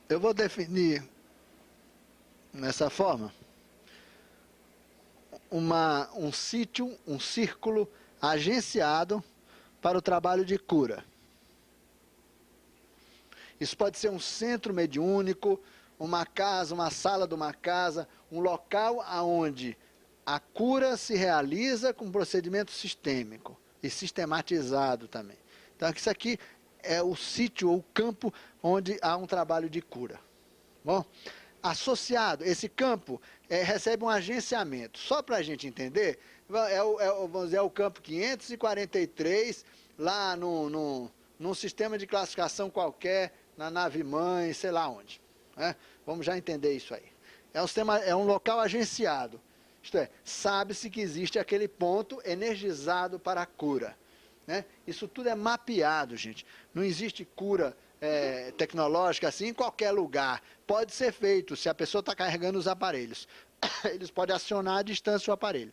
Eu vou definir nessa forma um sítio, um círculo agenciado para o trabalho de cura. Isso pode ser um centro mediúnico, uma casa, uma sala de uma casa, um local onde a cura se realiza com procedimento sistêmico e sistematizado também. Então, isso aqui é o sítio ou o campo onde há um trabalho de cura. Bom, associado, esse campo recebe um agenciamento. Só para a gente entender, vamos dizer, é o campo 543, lá num sistema de classificação qualquer, na nave-mãe, sei lá onde. Né? Vamos já entender isso aí. É um local agenciado. Isto é, sabe-se que existe aquele ponto energizado para a cura. Né? Isso tudo é mapeado, gente. Não existe cura tecnológica assim em qualquer lugar. Pode ser feito se a pessoa está carregando os aparelhos. Eles podem acionar à distância o aparelho.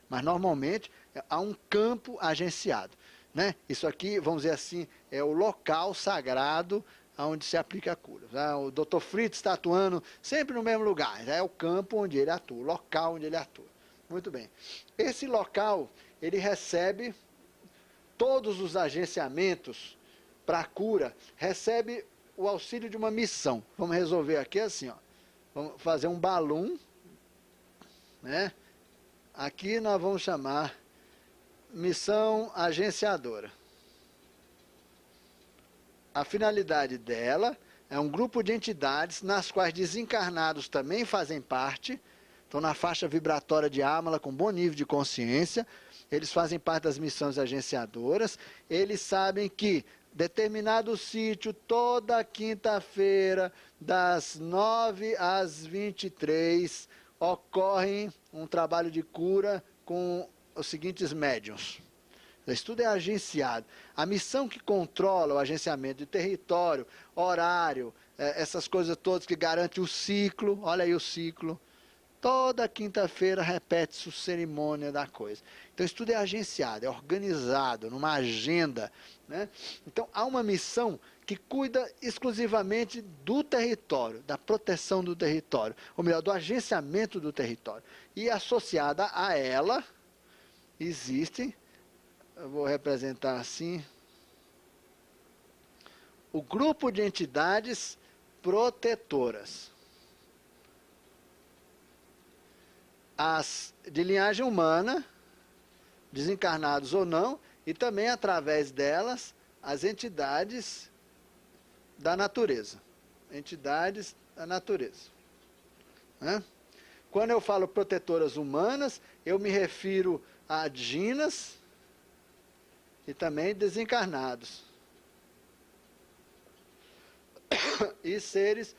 Mas normalmente há um campo agenciado. Né? Isso aqui, vamos dizer assim, é o local sagrado onde se aplica a cura. O Dr. Fritz está atuando sempre no mesmo lugar. É o campo onde ele atua, o local onde ele atua. Muito bem. Esse local, ele recebe todos os agenciamentos para a cura, recebe o auxílio de uma missão. Vamos resolver aqui assim, ó. Vamos fazer um balão, né? Aqui nós vamos chamar missão agenciadora. A finalidade dela é um grupo de entidades nas quais desencarnados também fazem parte, estão na faixa vibratória de Amala com bom nível de consciência, eles fazem parte das missões agenciadoras, eles sabem que determinado sítio, toda quinta-feira, das 9 às 23, ocorre um trabalho de cura com os seguintes médiuns. Isso tudo é agenciado. A missão que controla o agenciamento de território, horário, essas coisas todas que garante o ciclo, olha aí o ciclo. Toda quinta-feira repete-se a cerimônia da coisa. Então isso tudo é agenciado, é organizado, numa agenda. Né? Então há uma missão que cuida exclusivamente do território, da proteção do território, ou melhor, do agenciamento do território. E associada a ela, existe, eu vou representar assim, o grupo de entidades protetoras. As de linhagem humana, desencarnados ou não, e também através delas, as entidades da natureza. Entidades da natureza. Né? Quando eu falo protetoras humanas, eu me refiro a djinas e também desencarnados. E seres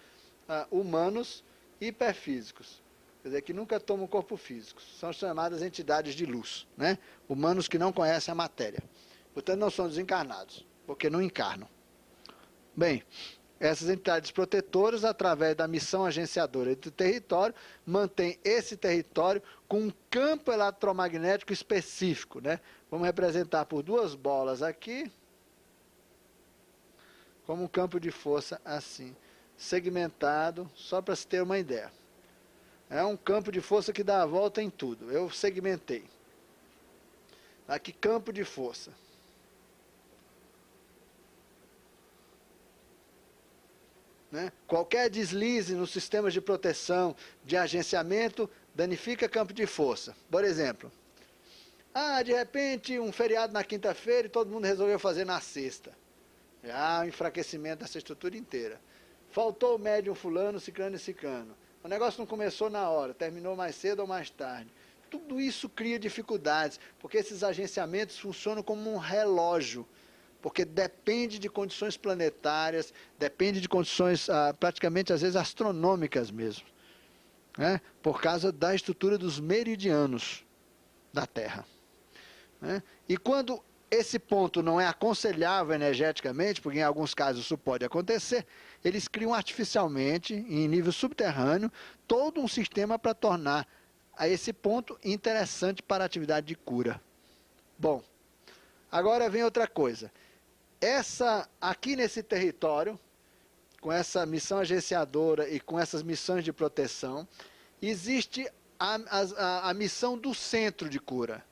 humanos hiperfísicos. Quer dizer, que nunca tomam corpo físico. São chamadas entidades de luz. Né? Humanos que não conhecem a matéria. Portanto, não são desencarnados, porque não encarnam. Bem, essas entidades protetoras, através da missão agenciadora do território, mantêm esse território com um campo eletromagnético específico. Né? Vamos representar por duas bolas aqui, como um campo de força assim, segmentado, só para se ter uma ideia. É um campo de força que dá a volta em tudo. Eu segmentei. Aqui, campo de força. Né? Qualquer deslize nos sistemas de proteção, de agenciamento, danifica campo de força. Por exemplo, de repente, um feriado na quinta-feira e todo mundo resolveu fazer na sexta. Já o enfraquecimento dessa estrutura inteira. Faltou o médium fulano, ciclano e ciclano. O negócio não começou na hora, terminou mais cedo ou mais tarde. Tudo isso cria dificuldades, porque esses agenciamentos funcionam como um relógio, porque depende de condições planetárias, depende de condições praticamente às vezes astronômicas mesmo, né? Por causa da estrutura dos meridianos da Terra. Né? E quando esse ponto não é aconselhável energeticamente, porque em alguns casos isso pode acontecer, eles criam artificialmente, em nível subterrâneo, todo um sistema para tornar a esse ponto interessante para a atividade de cura. Bom, agora vem outra coisa. Aqui nesse território, com essa missão agenciadora e com essas missões de proteção. Existe a missão do centro de cura.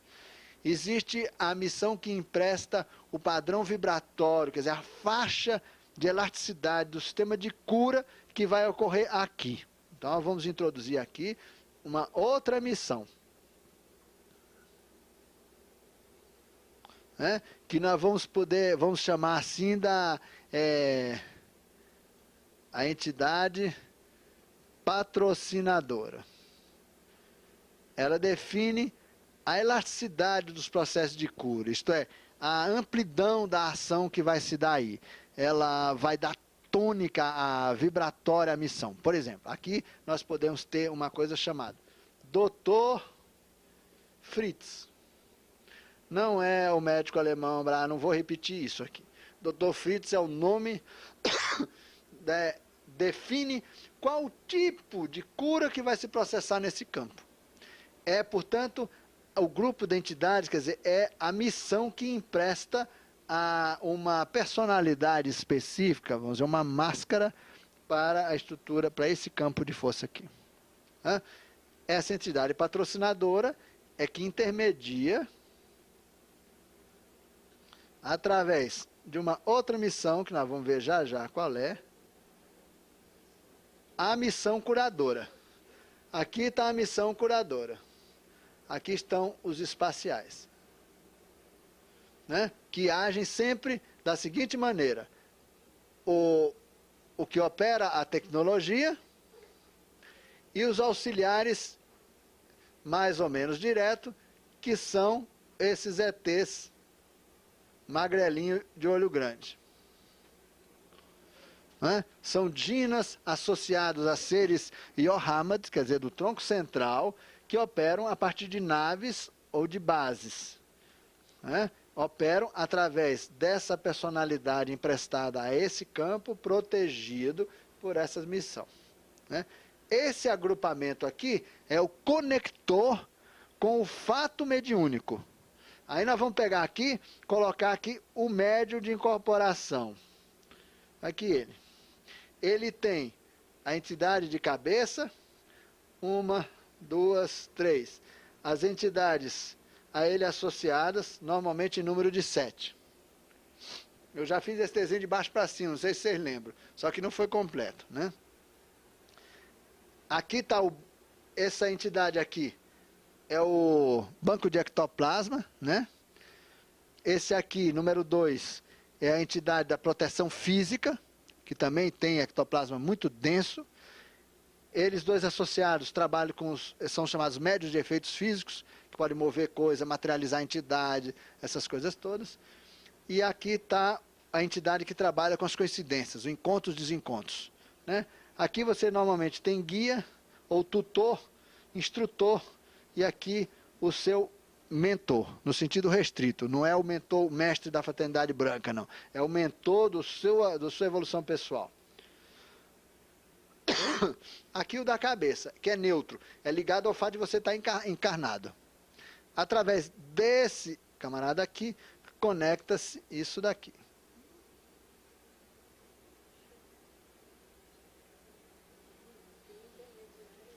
Existe a missão que empresta o padrão vibratório, quer dizer, a faixa de elasticidade do sistema de cura que vai ocorrer aqui. Então, vamos introduzir aqui uma outra missão, né? Que nós vamos chamar assim a entidade patrocinadora. Ela define a elasticidade dos processos de cura, isto é, a amplidão da ação que vai se dar aí. Ela vai dar tônica, a vibratória à missão. Por exemplo, aqui nós podemos ter uma coisa chamada Dr. Fritz. Não é o médico alemão, não vou repetir isso aqui. Dr. Fritz é o nome, define qual tipo de cura que vai se processar nesse campo. É, portanto, o grupo de entidades, quer dizer, é a missão que empresta a uma personalidade específica, vamos dizer, uma máscara para a estrutura, para esse campo de força aqui. Essa entidade patrocinadora é que intermedia através de uma outra missão, que nós vamos ver já já qual é, a missão curadora. Aqui está a missão curadora. Aqui estão os espaciais, né? Que agem sempre da seguinte maneira: o que opera a tecnologia e os auxiliares mais ou menos direto, que são esses ETs magrelinho de olho grande. São dinas associados a seres Yohamad, quer dizer, do tronco central, que operam a partir de naves ou de bases. Operam através dessa personalidade emprestada a esse campo, protegido por essa missão. Esse agrupamento aqui é o conector com o fato mediúnico. Aí nós vamos pegar aqui, colocar aqui o médium de incorporação. Aqui ele. Ele tem a entidade de cabeça, 1, 2, 3. As entidades a ele associadas, normalmente em número de 7. Eu já fiz esse desenho de baixo para cima, não sei se vocês lembram, só que não foi completo, né? Aqui está essa entidade aqui, é o banco de ectoplasma, né? Esse aqui, número 2, é a entidade da proteção física, que também tem ectoplasma muito denso. Eles dois associados trabalham são chamados médios de efeitos físicos, que podem mover coisa, materializar a entidade, essas coisas todas. E aqui está a entidade que trabalha com as coincidências, os encontros e desencontros, né? Aqui você normalmente tem guia, ou tutor, instrutor, e aqui o seu mentor, no sentido restrito. Não é o mentor, o mestre da fraternidade branca, não. É o mentor da sua evolução pessoal. Aqui o da cabeça, que é neutro, é ligado ao fato de você estar encarnado. Através desse camarada aqui, conecta-se isso daqui.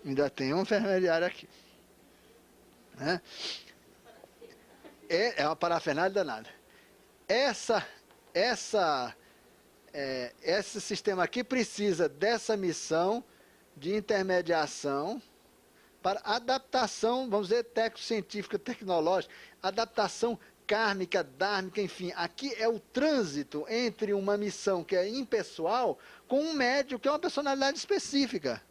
Ainda tem um intermediário aqui. É uma parafernália danada. Esse sistema aqui precisa dessa missão de intermediação para adaptação, vamos dizer, técnico-científica, tecnológica, adaptação kármica, dármica, enfim. Aqui é o trânsito entre uma missão que é impessoal com um médium que é uma personalidade específica.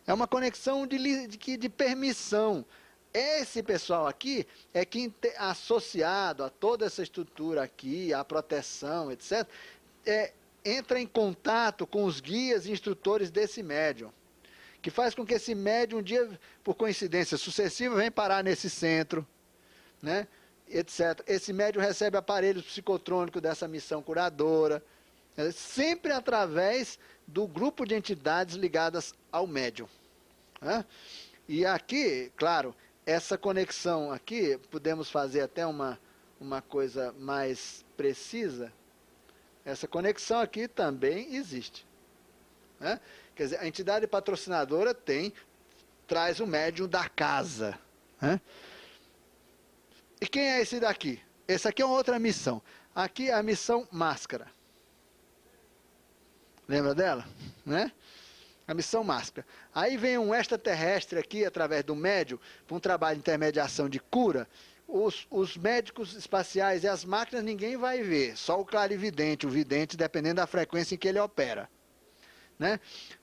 É uma conexão de permissão. Esse pessoal aqui é que, associado a toda essa estrutura aqui, a proteção, etc., entra em contato com os guias e instrutores desse médium, que faz com que esse médium, um dia, por coincidência sucessiva, venha parar nesse centro, né, etc. Esse médium recebe aparelhos psicotrônicos dessa missão curadora, sempre através do grupo de entidades ligadas ao médium. E aqui, claro, essa conexão aqui, podemos fazer até uma coisa mais precisa. Essa conexão aqui também existe. né? Quer dizer, a entidade patrocinadora traz o médium da casa, né? E quem é esse daqui? Esse aqui é uma outra missão. Aqui é a missão Máscara. Lembra dela? Né? A missão Máscara. Aí vem um extraterrestre aqui, através do médium, para um trabalho de intermediação de cura. Os médicos espaciais e as máquinas ninguém vai ver, só o clarividente, o vidente, dependendo da frequência em que ele opera. Né?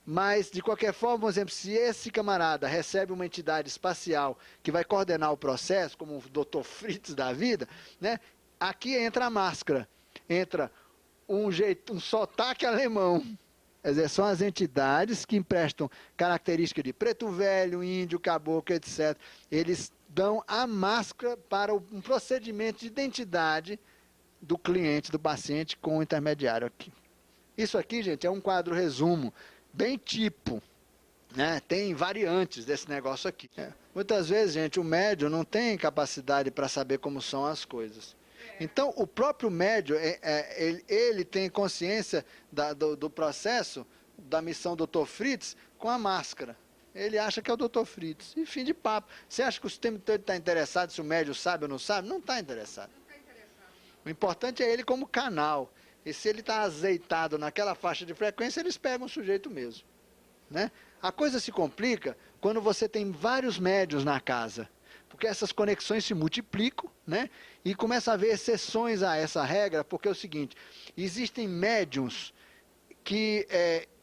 Mas, de qualquer forma, por exemplo, se esse camarada recebe uma entidade espacial que vai coordenar o processo, como o Dr. Fritz da vida, né? Aqui entra a máscara, entra um sotaque alemão. Quer dizer, são as entidades que emprestam características de preto velho, índio, caboclo, etc. Eles dão a máscara para um procedimento de identidade do cliente, do paciente, com o intermediário aqui. Isso aqui, gente, é um quadro resumo, bem tipo, né? Tem variantes desse negócio aqui. Muitas vezes, gente, o médium não tem capacidade para saber como são as coisas. Então, o próprio médium, ele tem consciência do processo da missão do Dr. Fritz com a máscara. Ele acha que é o Dr. Fritz. E fim de papo. Você acha que o sistema todo está interessado se o médium sabe ou não sabe? Não está interessado. O importante é ele como canal. E se ele está azeitado naquela faixa de frequência, eles pegam o sujeito mesmo. Né? A coisa se complica quando você tem vários médiuns na casa. Porque essas conexões se multiplicam, né? E começa a haver exceções a essa regra, porque é o seguinte, existem médiuns que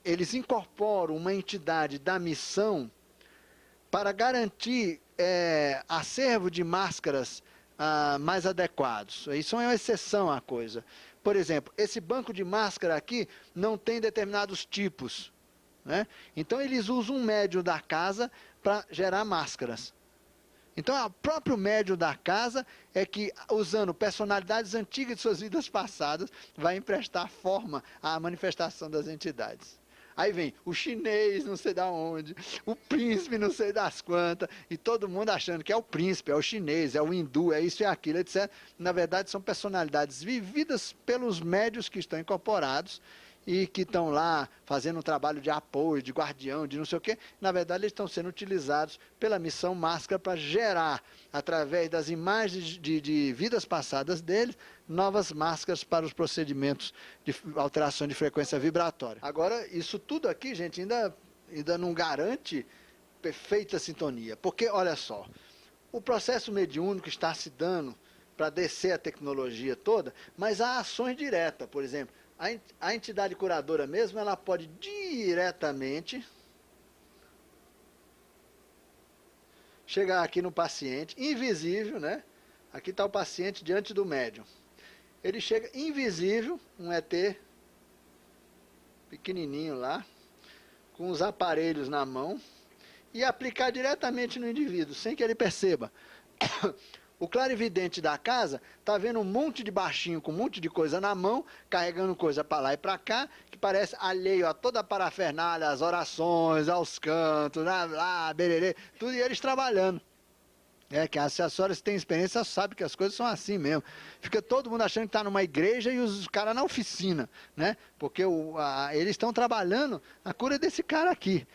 eles incorporam uma entidade da missão para garantir acervo de máscaras mais adequados. Isso é uma exceção à coisa. Por exemplo, esse banco de máscara aqui não tem determinados tipos, né? Então eles usam um médium da casa para gerar máscaras. Então, o próprio médium da casa é que, usando personalidades antigas de suas vidas passadas, vai emprestar forma à manifestação das entidades. Aí vem o chinês, não sei de onde, o príncipe, não sei das quantas, e todo mundo achando que é o príncipe, é o chinês, é o hindu, é isso e aquilo, etc. Na verdade, são personalidades vividas pelos médiuns que estão incorporados, e que estão lá fazendo um trabalho de apoio, de guardião, de não sei o quê. Na verdade, eles estão sendo utilizados pela missão Máscara para gerar, através das imagens de vidas passadas deles, novas máscaras para os procedimentos de alteração de frequência vibratória. Agora, isso tudo aqui, gente, ainda não garante perfeita sintonia. Porque, olha só, o processo mediúnico está se dando para descer a tecnologia toda, mas há ações diretas, por exemplo. A entidade curadora mesmo, ela pode diretamente chegar aqui no paciente, invisível, né? Aqui está o paciente diante do médium. Ele chega invisível, um ET pequenininho lá, com os aparelhos na mão, e aplicar diretamente no indivíduo, sem que ele perceba. O clarividente da casa está vendo um monte de baixinho com um monte de coisa na mão, carregando coisa para lá e para cá, que parece alheio a toda a parafernália, às orações, aos cantos, lá, bererê, tudo, e eles trabalhando. Que as senhoras que têm experiência sabem que as coisas são assim mesmo. Fica todo mundo achando que está numa igreja e os caras na oficina, né? Porque eles estão trabalhando a cura desse cara aqui.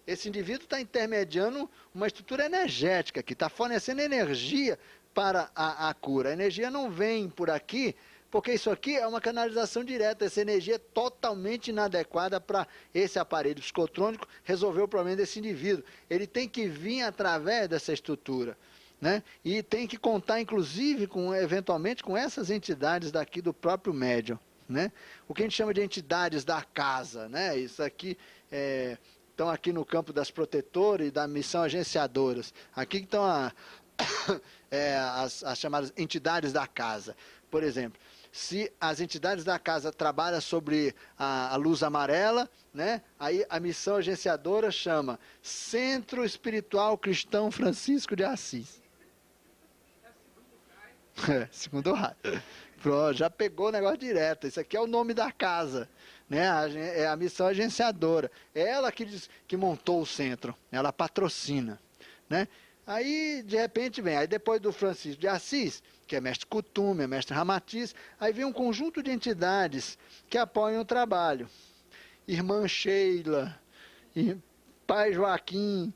Esse indivíduo está intermediando uma estrutura energética que está fornecendo energia para a cura. A energia não vem por aqui, porque isso aqui é uma canalização direta. Essa energia é totalmente inadequada para esse aparelho psicotrônico resolver o problema desse indivíduo. Ele tem que vir através dessa estrutura, né? E tem que contar, inclusive, eventualmente, com essas entidades daqui do próprio médium, né? O que a gente chama de entidades da casa, né? Isso aqui estão aqui no campo das protetoras e da missão agenciadoras. Aqui estão as chamadas entidades da casa. Por exemplo, se as entidades da casa trabalham sobre a luz amarela, né, aí a missão agenciadora chama Centro Espiritual Cristão Francisco de Assis. Segundo o raio. Pronto, já pegou o negócio direto. Isso aqui é o nome da casa, né? É a missão agenciadora. É ela que montou o centro. Ela patrocina, né? Aí, de repente, vem, aí depois do Francisco de Assis, que é mestre Kutum, é mestre Ramatiz, aí vem um conjunto de entidades que apoiam o trabalho. Irmã Sheila, Pai Joaquim,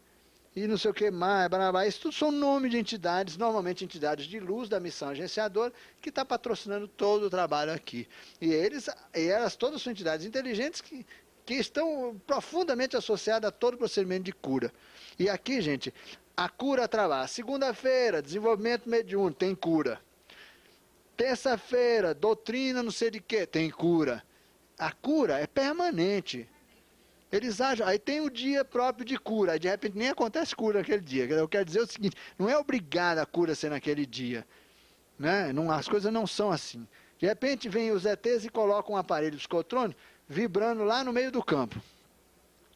e não sei o que mais, barabá. Isso tudo são nomes de entidades, normalmente entidades de luz da missão agenciadora, que está patrocinando todo o trabalho aqui. E elas todas são entidades inteligentes que estão profundamente associadas a todo o procedimento de cura. E aqui, gente, a cura trabalha. Segunda-feira, desenvolvimento mediúnico, tem cura. Terça-feira, doutrina não sei de quê, tem cura. A cura é permanente. Eles agem, aí tem o dia próprio de cura, aí de repente nem acontece cura naquele dia. Eu quero dizer o seguinte, não é obrigada a cura ser naquele dia. Né? Não, as coisas não são assim. De repente vem os ETs e colocam um aparelho psicotrônico vibrando lá no meio do campo.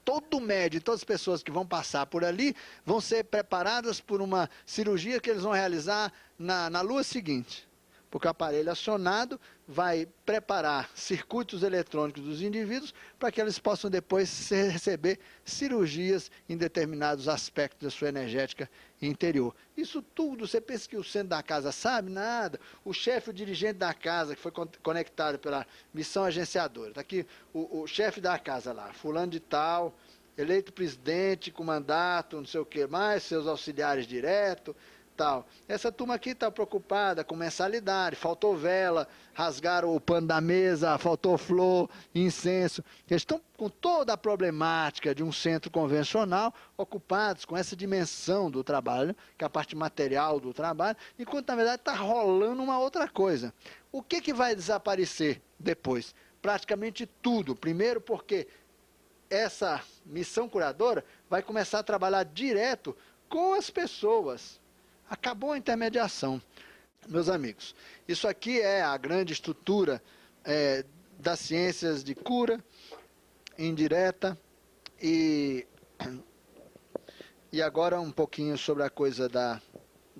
Todo médico, todas as pessoas que vão passar por ali vão ser preparadas por uma cirurgia que eles vão realizar na lua seguinte. Porque o aparelho acionado vai preparar circuitos eletrônicos dos indivíduos para que eles possam depois receber cirurgias em determinados aspectos da sua energética interior. Isso tudo, você pensa que o centro da casa sabe? Nada. O chefe, o dirigente da casa, que foi conectado pela missão agenciadora. Está aqui o chefe da casa lá, fulano de tal, eleito presidente com mandato, não sei o que mais, seus auxiliares diretos. Tal. Essa turma aqui está preocupada com mensalidade, faltou vela, rasgaram o pano da mesa, faltou flor, incenso. Eles estão com toda a problemática de um centro convencional, ocupados com essa dimensão do trabalho, que é a parte material do trabalho, enquanto na verdade está rolando uma outra coisa. O que vai desaparecer depois? Praticamente tudo. Primeiro porque essa missão curadora vai começar a trabalhar direto com as pessoas. Acabou a intermediação. Meus amigos, isso aqui é a grande estrutura das ciências de cura indireta e agora um pouquinho sobre a coisa da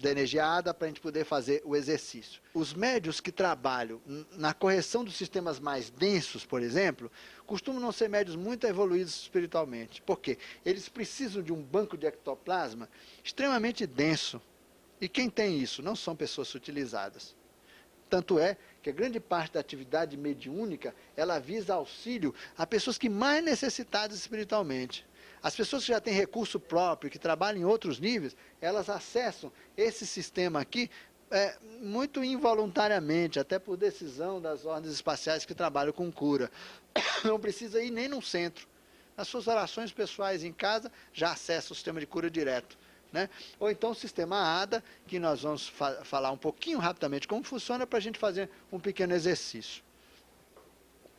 energia ADA para a gente poder fazer o exercício. Os médios que trabalham na correção dos sistemas mais densos, por exemplo, costumam não ser médios muito evoluídos espiritualmente. Por quê? Eles precisam de um banco de ectoplasma extremamente denso. E quem tem isso? Não são pessoas utilizadas. Tanto é que a grande parte da atividade mediúnica, ela visa auxílio a pessoas que mais necessitadas espiritualmente. As pessoas que já têm recurso próprio, que trabalham em outros níveis, elas acessam esse sistema aqui muito involuntariamente, até por decisão das ordens espaciais que trabalham com cura. Não precisa ir nem num centro. Nas suas orações pessoais em casa, já acessa o sistema de cura direto. Né? Ou então o sistema ADA, que nós vamos falar um pouquinho rapidamente como funciona para a gente fazer um pequeno exercício.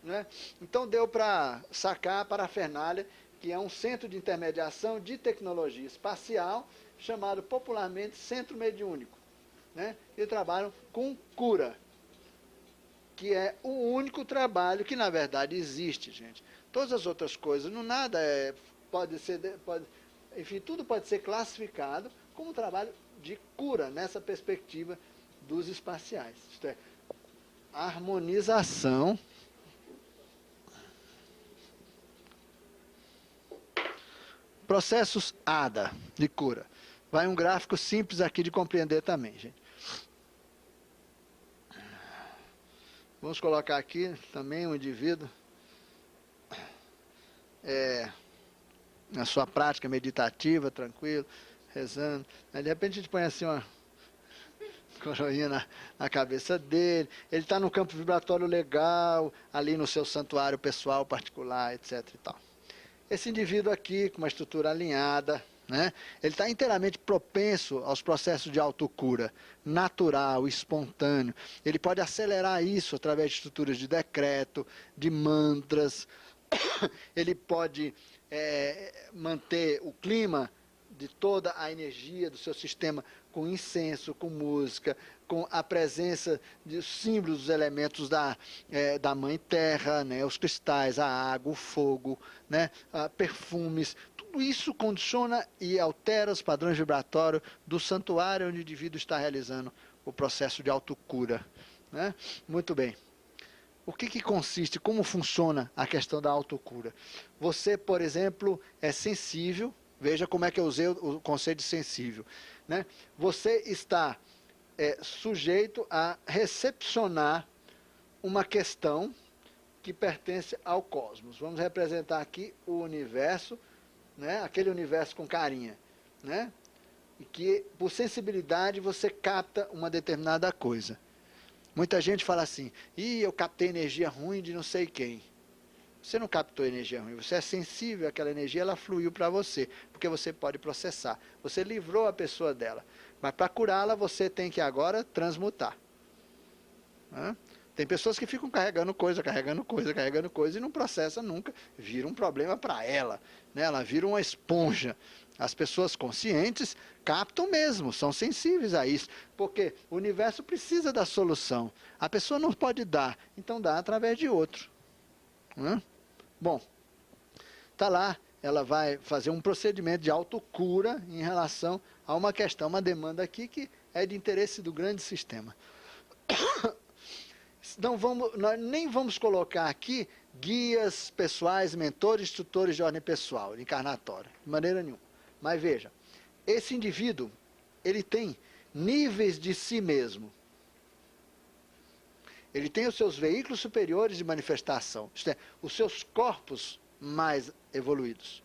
Né? Então deu para sacar a parafernália, que é um centro de intermediação de tecnologia espacial, chamado popularmente Centro Mediúnico. Né? E trabalham com cura, que é o único trabalho que na verdade existe, gente. Todas as outras coisas, não nada pode ser... Enfim, tudo pode ser classificado como trabalho de cura nessa perspectiva dos espaciais. Isto é, harmonização processos ADA de cura. Vai um gráfico simples aqui de compreender também, gente. Vamos colocar aqui também um indivíduo na sua prática meditativa, tranquilo, rezando. Aí, de repente a gente põe assim uma coroinha na cabeça dele. Ele está no campo vibratório legal, ali no seu santuário pessoal, particular, etc. e tal. Esse indivíduo aqui, com uma estrutura alinhada, né, ele está inteiramente propenso aos processos de autocura, natural, espontâneo. Ele pode acelerar isso através de estruturas de decreto, de mantras. Ele pode manter o clima de toda a energia do seu sistema com incenso, com música, com a presença de símbolos dos elementos da Mãe Terra, né, os cristais, a água, o fogo, né, perfumes. Tudo isso condiciona e altera os padrões vibratórios do santuário onde o indivíduo está realizando o processo de autocura. Né? Muito bem. O que consiste, como funciona a questão da autocura? Você, por exemplo, é sensível, Veja como é que eu usei o conceito de sensível, né? Você está sujeito a recepcionar uma questão que pertence ao cosmos. Vamos representar aqui o universo, né? Aquele universo com carinha, né? E que, por sensibilidade, você capta uma determinada coisa. Muita gente fala assim, eu captei energia ruim de não sei quem. Você não captou energia ruim, você é sensível àquela energia, ela fluiu para você, porque você pode processar. Você livrou a pessoa dela. Mas para curá-la, você tem que agora transmutar. Tem pessoas que ficam carregando coisa e não processa nunca. Vira um problema para ela, né? Ela vira uma esponja. As pessoas conscientes captam mesmo, são sensíveis a isso, porque o universo precisa da solução. A pessoa não pode dar, então dá através de outro. Bom, está lá, ela vai fazer um procedimento de autocura em relação a uma questão, uma demanda aqui que é de interesse do grande sistema. Nós nem vamos colocar aqui guias pessoais, mentores, tutores de ordem pessoal, encarnatória, de maneira nenhuma. Mas veja, esse indivíduo, ele tem níveis de si mesmo. Ele tem os seus veículos superiores de manifestação, isto é, os seus corpos mais evoluídos.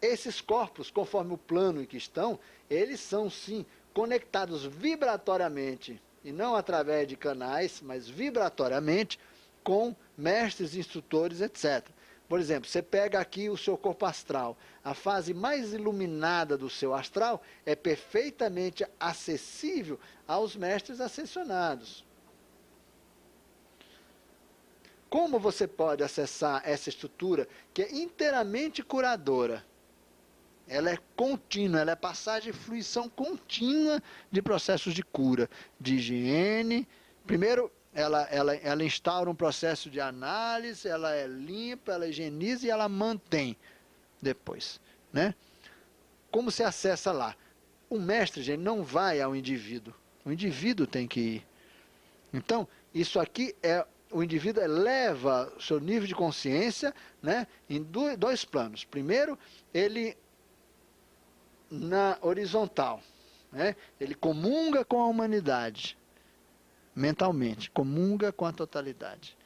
Esses corpos, conforme o plano em que estão, eles são sim conectados vibratoriamente, e não através de canais, mas vibratoriamente, com mestres, instrutores, etc. Por exemplo, você pega aqui o seu corpo astral. A fase mais iluminada do seu astral é perfeitamente acessível aos mestres ascensionados. Como você pode acessar essa estrutura que é inteiramente curadora? Ela é contínua, ela é passagem e fluição contínua de processos de cura, de higiene. Primeiro, ela instaura um processo de análise, ela é limpa, ela higieniza e ela mantém depois, né? Como se acessa lá? O mestre, gente, não vai ao indivíduo. O indivíduo tem que ir. Então, isso aqui o indivíduo eleva o seu nível de consciência, né, em dois planos. Primeiro, ele na horizontal, né, ele comunga com a humanidade, mentalmente, comunga com a totalidade.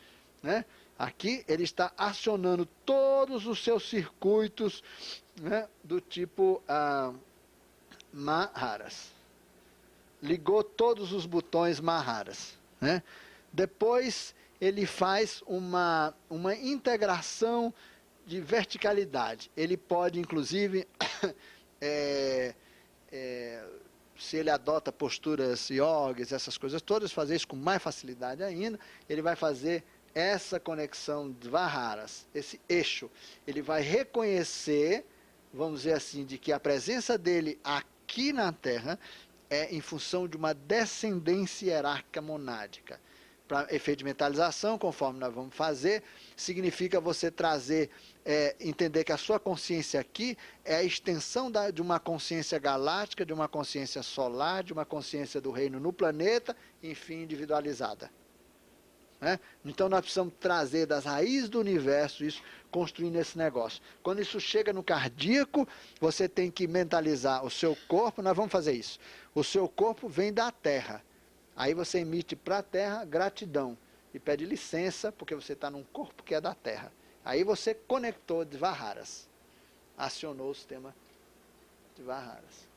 Né? Aqui ele está acionando todos os seus circuitos, né, do tipo Maharas. Ligou todos os botões Maharas. Né? Depois ele faz uma integração de verticalidade. Ele pode, inclusive, se ele adota posturas yogas, essas coisas todas, fazer isso com mais facilidade ainda. Ele vai fazer essa conexão de Vaharas, esse eixo. Ele vai reconhecer, vamos dizer assim, de que a presença dele aqui na Terra é em função de uma descendência hierárquica monádica. Para efeito de mentalização, conforme nós vamos fazer, significa você trazer, entender que a sua consciência aqui é a extensão de uma consciência galáctica, de uma consciência solar, de uma consciência do reino no planeta, enfim, individualizada. Né? Então nós precisamos trazer das raízes do universo isso, construindo esse negócio. Quando isso chega no cardíaco, você tem que mentalizar o seu corpo, nós vamos fazer isso. O seu corpo vem da Terra. Aí você emite para a Terra gratidão e pede licença, porque você está num corpo que é da Terra. Aí você conectou de Vaharas, acionou o sistema de Vaharas.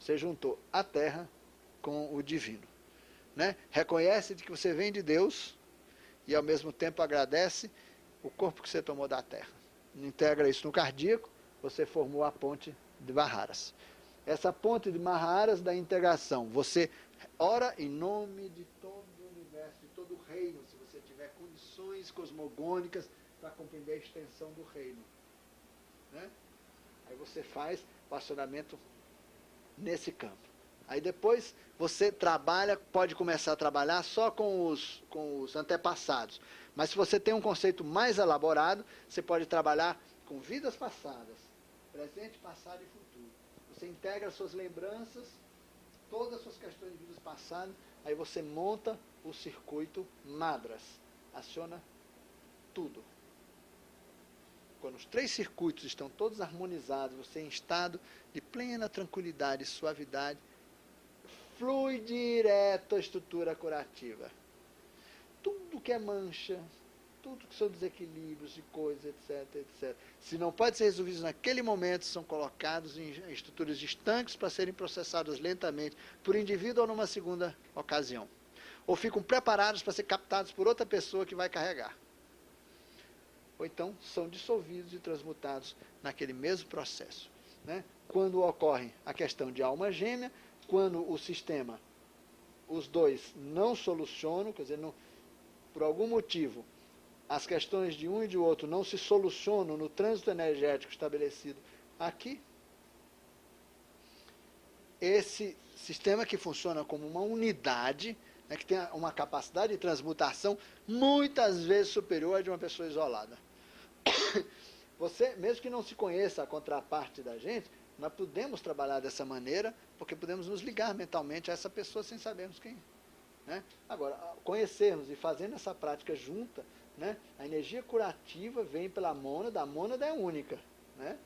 Você juntou a Terra com o divino. Né? Reconhece de que você vem de Deus e ao mesmo tempo agradece o corpo que você tomou da Terra. Integra isso no cardíaco, você formou a ponte de Vaharas. Essa ponte de Maharas da integração, você ora em nome de todo o universo, de todo o reino, se você tiver condições cosmogônicas para compreender a extensão do reino. Né? Aí você faz o acionamento nesse campo. Aí depois você trabalha, pode começar a trabalhar só com os antepassados. Mas se você tem um conceito mais elaborado, você pode trabalhar com vidas passadas, presente, passado e futuro. Você integra suas lembranças, todas as suas questões de vidas passadas, aí você monta o circuito Madras, aciona tudo. quando os 3 circuitos estão todos harmonizados, você em estado de plena tranquilidade e suavidade, flui direto à estrutura curativa. Tudo que é mancha, tudo que são desequilíbrios e coisas, etc, etc. Se não pode ser resolvido naquele momento, são colocados em estruturas estanques para serem processadas lentamente por indivíduo ou numa segunda ocasião. Ou ficam preparados para ser captados por outra pessoa que vai carregar. Ou então são dissolvidos e transmutados naquele mesmo processo. Né? Quando ocorre a questão de alma gêmea, quando o sistema, os dois não solucionam, quer dizer, não, por algum motivo, as questões de um e de outro não se solucionam no trânsito energético estabelecido aqui, esse sistema que funciona como uma unidade, né, que tem uma capacidade de transmutação muitas vezes superior à de uma pessoa isolada. Você, mesmo que não se conheça a contraparte da gente, nós podemos trabalhar dessa maneira, porque podemos nos ligar mentalmente a essa pessoa sem sabermos quem é. Né? Agora, conhecermos e fazendo essa prática junta, né, a energia curativa vem pela mônada, a mônada é única. Né?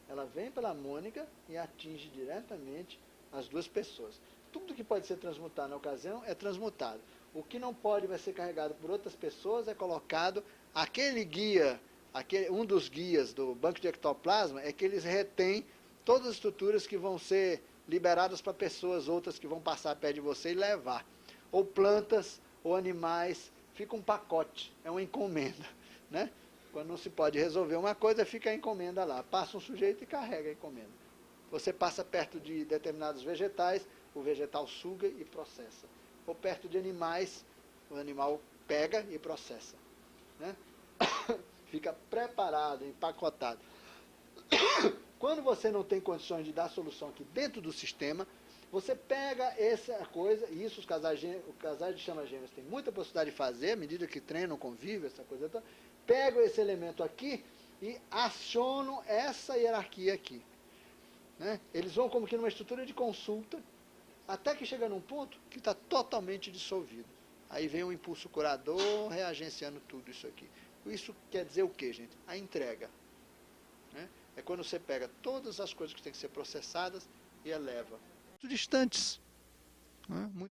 Ela vem pela mônica e atinge diretamente as duas pessoas. Tudo que pode ser transmutado na ocasião é transmutado. O que não pode vai ser carregado por outras pessoas é colocado aquele guia, um dos guias do banco de ectoplasma é que eles retêm todas as estruturas que vão ser liberadas para pessoas outras que vão passar perto de você e levar. Ou plantas, ou animais, fica um pacote, é uma encomenda. Né? Quando não se pode resolver uma coisa, fica a encomenda lá. Passa um sujeito e carrega a encomenda. Você passa perto de determinados vegetais, o vegetal suga e processa. Ou perto de animais, o animal pega e processa. Né? Fica preparado, empacotado. Quando você não tem condições de dar solução aqui dentro do sistema, você pega essa coisa, e isso os casais de chama gêmeas têm muita possibilidade de fazer, à medida que treinam, convivem, essa coisa toda, pegam esse elemento aqui e acionam essa hierarquia aqui. Né? Eles vão como que numa estrutura de consulta, até que chega num ponto que está totalmente dissolvido. Aí vem o impulso curador reagenciando tudo isso aqui. Isso quer dizer o quê, gente? A entrega. Né? É quando você pega todas as coisas que têm que ser processadas e eleva. Distantes. Né? Muito